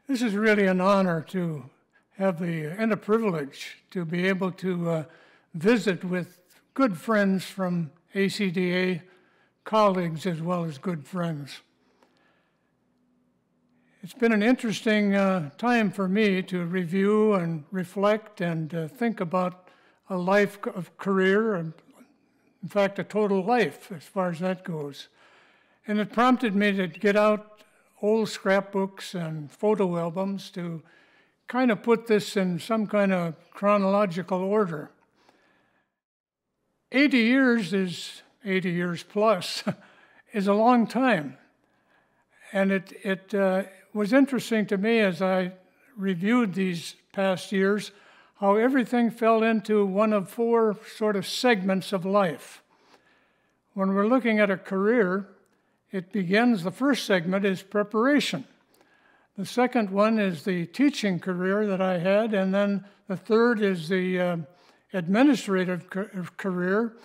This is really an honor to have and a privilege to be able to visit with good friends from ACDA, colleagues as well as good friends. It's been an interesting time for me to review and reflect and think about a life of career, and in fact, a total life as far as that goes. And it prompted me to get out old scrapbooks and photo albums to kind of put this in some kind of chronological order. 80 years is 80 years plus is a long time. And it was interesting to me as I reviewed these past years how everything fell into one of four sort of segments of life. When we're looking at a career, it begins, the first segment is preparation. The second one is the teaching career that I had, and then the third is the administrative career,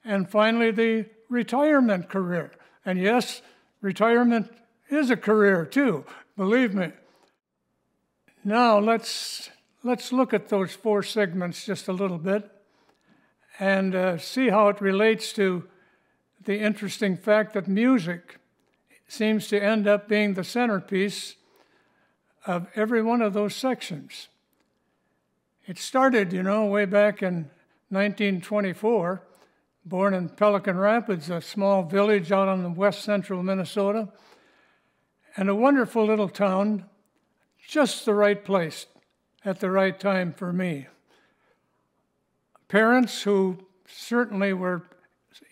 and finally the retirement career. And yes, retirement is a career too, believe me. Now let's look at those four segments just a little bit and see how it relates to the interesting fact that music seems to end up being the centerpiece of every one of those sections. It started, way back in 1924, born in Pelican Rapids, a small village out on the west central Minnesota, and a wonderful little town, just the right place at the right time for me. Parents who certainly were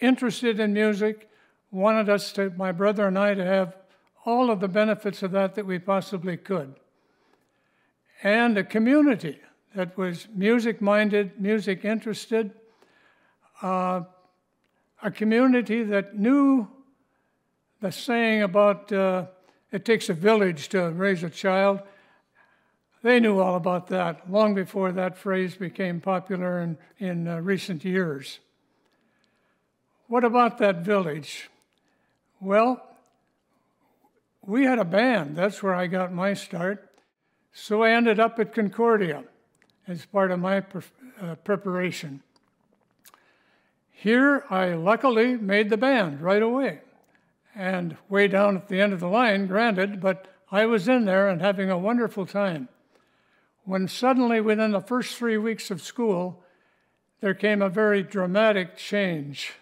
interested in music, wanted us to, my brother and I, to have all of the benefits of that we possibly could. And a community that was music-minded, music-interested, a community that knew the saying about it takes a village to raise a child. They knew all about that long before that phrase became popular in recent years. What about that village? Well, we had a band. That's where I got my start. So I ended up at Concordia as part of my preparation. Here, I luckily made the band right away. And way down at the end of the line, granted, but I was in there and having a wonderful time. When suddenly, within the first 3 weeks of school, there came a very dramatic change.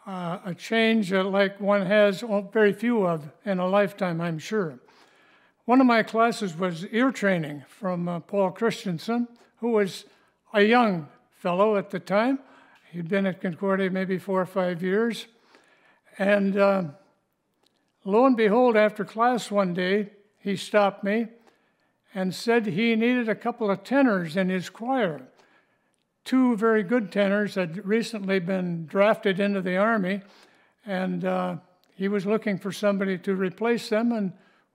A change like one has very few of in a lifetime, I'm sure. One of my classes was ear training from Paul Christensen, who was a young fellow at the time. He'd been at Concordia maybe 4 or 5 years. And lo and behold, after class one day, he stopped me and said he needed a couple of tenors in his choir. 2 very good tenors had recently been drafted into the Army, and he was looking for somebody to replace them, and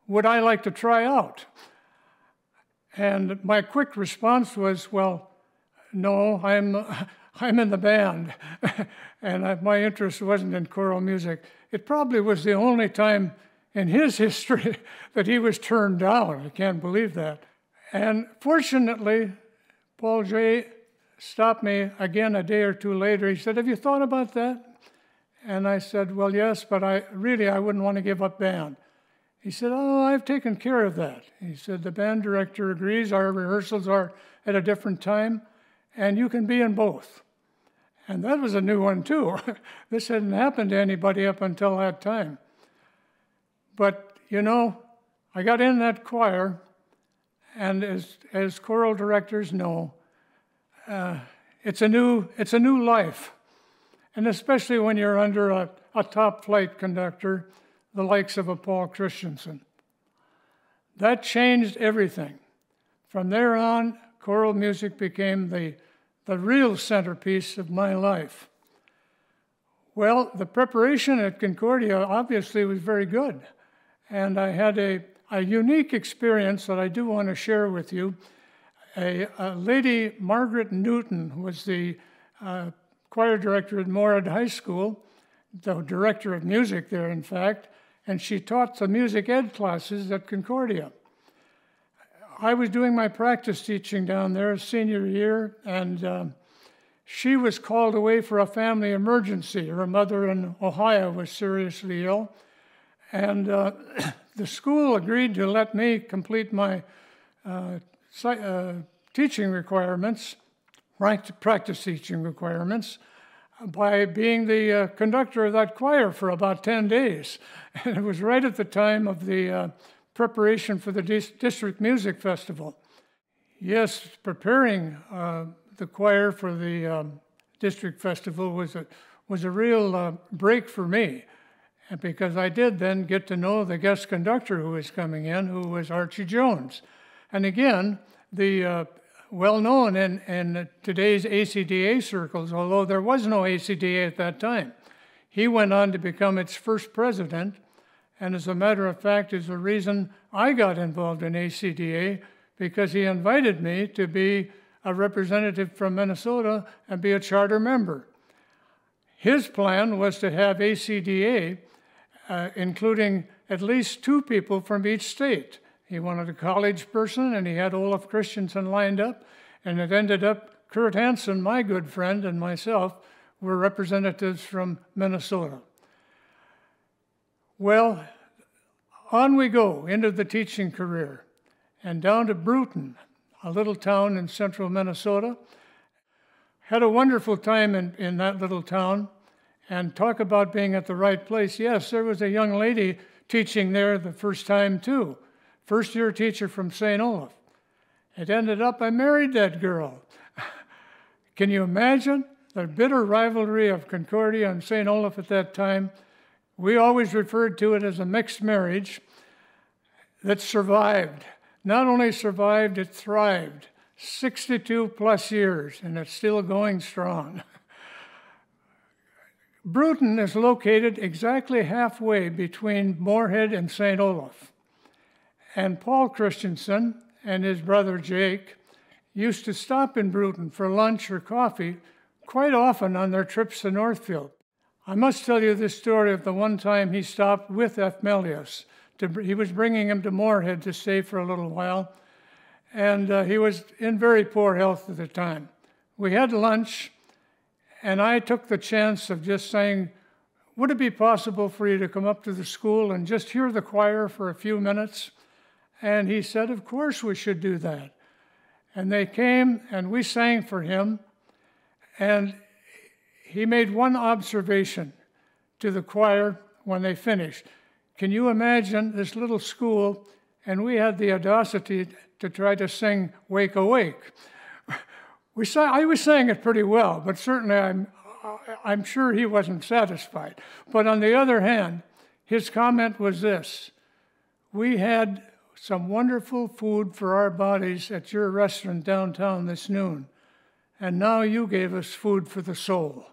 would I like to try out? And my quick response was, well, no, I'm in the band, and my interest wasn't in choral music. It probably was the only time in his history that he was turned down. I can't believe that. And fortunately, Paul J. stopped me again a day or two later. He said, have you thought about that? And I said, well, yes, but I wouldn't want to give up band. He said, oh, I've taken care of that. He said, the band director agrees, our rehearsals are at a different time, and you can be in both. And that was a new one, too. This hadn't happened to anybody up until that time. But, I got in that choir, and as choral directors know, it's a new life. And especially when you're under a top flight conductor, the likes of a Paul Christensen. That changed everything. From there on, choral music became the real centerpiece of my life. Well, the preparation at Concordia obviously was very good. And I had a unique experience that I do want to share with you. A lady, Margaret Newton, who was the choir director at Moorhead High School, the director of music there, in fact, and she taught the music ed classes at Concordia. I was doing my practice teaching down there senior year, and she was called away for a family emergency. Her mother in Ohio was seriously ill, and the school agreed to let me complete my teaching requirements, practice teaching requirements, by being the conductor of that choir for about 10 days. And it was right at the time of the preparation for the District Music Festival. Yes, preparing the choir for the District Festival was a real break for me, and because I did then get to know the guest conductor who was coming in, who was Archie Jones. And again, the well-known in today's ACDA circles, although there was no ACDA at that time. He went on to become its first president, and as a matter of fact, is the reason I got involved in ACDA, because he invited me to be a representative from Minnesota and be a charter member. His plan was to have ACDA, including at least 2 people from each state. He wanted a college person, and he had Olaf Christensen lined up, and it ended up Kurt Hansen, my good friend, and myself were representatives from Minnesota. Well, on we go into the teaching career, and down to Bruton, a little town in central Minnesota. Had a wonderful time in that little town, and talk about being at the right place. Yes, there was a young lady teaching there the first time too. First-year teacher from St. Olaf. It ended up I married that girl. Can you imagine the bitter rivalry of Concordia and St. Olaf at that time? We always referred to it as a mixed marriage that survived. Not only survived, it thrived. 62 plus years, and it's still going strong. Bruton is located exactly halfway between Moorhead and St. Olaf. And Paul Christensen and his brother Jake used to stop in Bruton for lunch or coffee quite often on their trips to Northfield. I must tell you this story of the one time he stopped with Epmelius. He was bringing him to Moorhead to stay for a little while, and he was in very poor health at the time. We had lunch, and I took the chance of just saying, would it be possible for you to come up to the school and just hear the choir for a few minutes? And he said, of course we should do that. And they came, and we sang for him, and he made one observation to the choir when they finished. Can you imagine this little school, and we had the audacity to try to sing Wake Awake. I was saying it pretty well, but certainly I'm sure he wasn't satisfied. But on the other hand, his comment was this: we had some wonderful food for our bodies at your restaurant downtown this noon, and now you gave us food for the soul.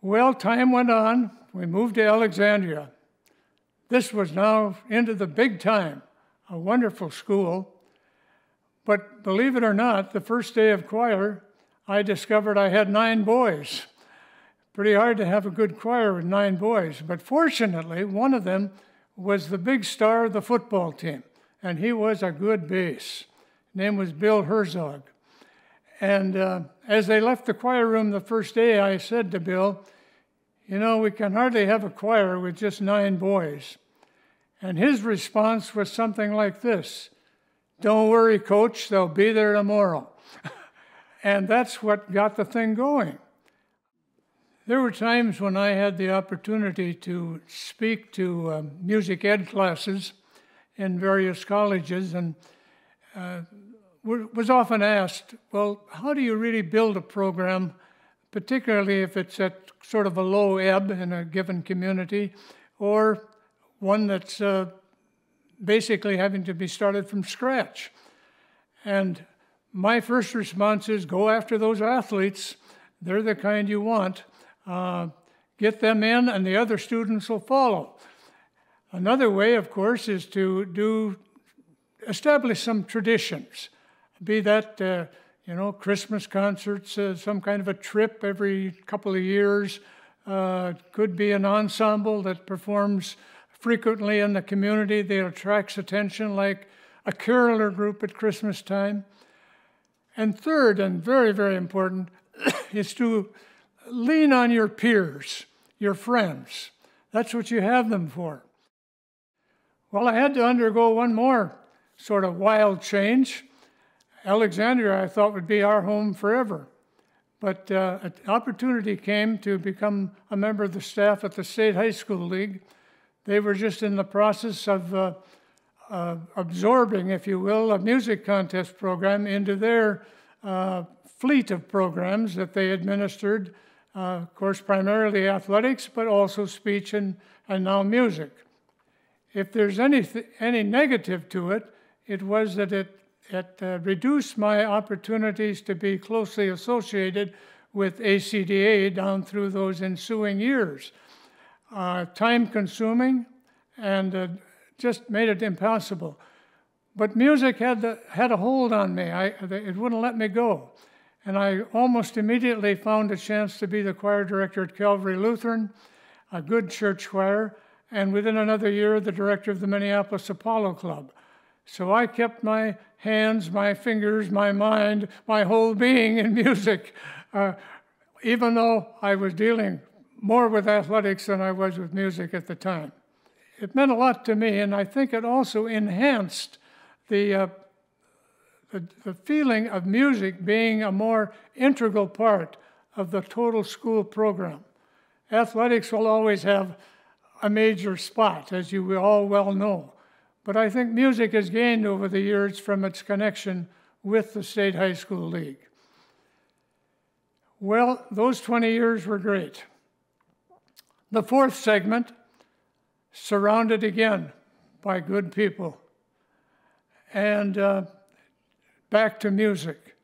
Well, time went on. We moved to Alexandria. This was now into the big time, a wonderful school. But believe it or not, the first day of choir, I discovered I had 9 boys. Pretty hard to have a good choir with 9 boys. But fortunately, one of them was the big star of the football team, and he was a good bass. His name was Bill Herzog. And as they left the choir room the first day, I said to Bill, you know, we can hardly have a choir with just 9 boys. And his response was something like this: don't worry, Coach, they'll be there tomorrow. And that's what got the thing going. There were times when I had the opportunity to speak to music ed classes in various colleges, and was often asked, well, how do you really build a program, particularly if it's at sort of a low ebb in a given community, or one that's basically having to be started from scratch? And my first response is, go after those athletes. They're the kind you want. Get them in, and the other students will follow. Another way, of course, is to establish some traditions, be that Christmas concerts, some kind of a trip every couple of years. Could be an ensemble that performs frequently in the community that attracts attention, like a caroler group at Christmas time. And third, and very, very important, is to lean on your peers, your friends. That's what you have them for. Well, I had to undergo one more sort of wild change. Alexandria, I thought, would be our home forever. But an opportunity came to become a member of the staff at the State High School League. They were just in the process of absorbing, if you will, a music contest program into their fleet of programs that they administered, of course, primarily athletics, but also speech and now music. If there's any negative to it, it was that it reduced my opportunities to be closely associated with ACDA down through those ensuing years. Time-consuming and just made it impossible. But music had a hold on me. It wouldn't let me go. And I almost immediately found a chance to be the choir director at Calvary Lutheran, a good church choir, and within another year, the director of the Minneapolis Apollo Club. So I kept my hands, my fingers, my mind, my whole being in music, even though I was dealing more with athletics than I was with music at the time. It meant a lot to me, and I think it also enhanced the feeling of music being a more integral part of the total school program. Athletics will always have a major spot, as you all well know. But I think music has gained over the years from its connection with the State High School League. Well, those 20 years were great. The fourth segment, surrounded again by good people. And back to music.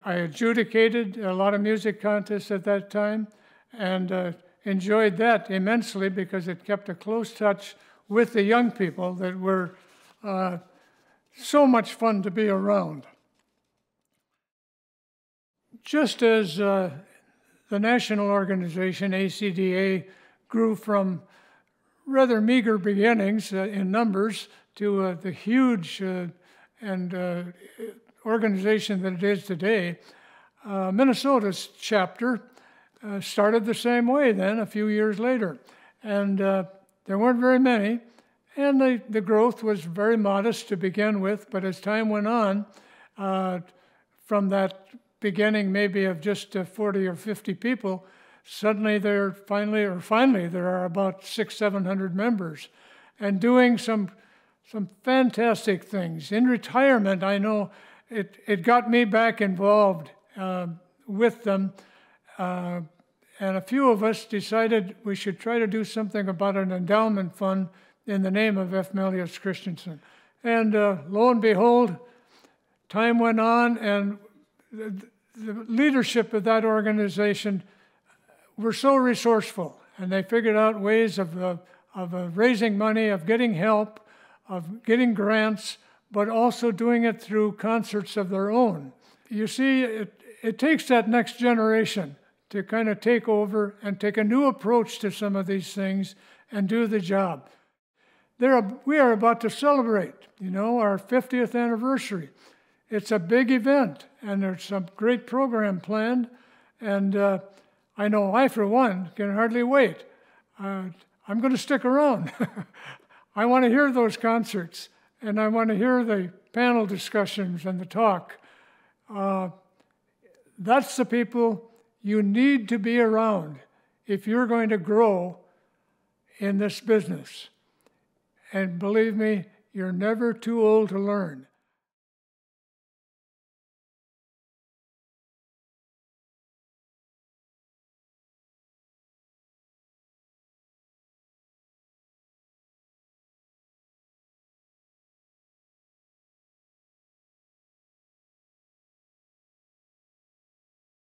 I adjudicated a lot of music contests at that time and enjoyed that immensely because it kept a close touch with the young people that were so much fun to be around. Just as the national organization, ACDA, grew from rather meager beginnings in numbers to the huge organization that it is today, Minnesota's chapter started the same way then, a few years later. And there weren't very many, and the growth was very modest to begin with, but as time went on, from that beginning maybe of just 40 or 50 people, suddenly finally there are about 600-700 members, and doing some fantastic things. In retirement, I know it got me back involved with them, and a few of us decided we should try to do something about an endowment fund in the name of F. Melius Christensen. And lo and behold, time went on, and the leadership of that organization were so resourceful, and they figured out ways of raising money, of getting help, of getting grants, but also doing it through concerts of their own. You see, it takes that next generation to kind of take over and take a new approach to some of these things and do the job. We are about to celebrate, our 50th anniversary. It's a big event, and there's some great program planned, and I know I, for one, can hardly wait. I'm going to stick around. I want to hear those concerts, and I want to hear the panel discussions and the talk. That's the people you need to be around if you're going to grow in this business. And believe me, you're never too old to learn.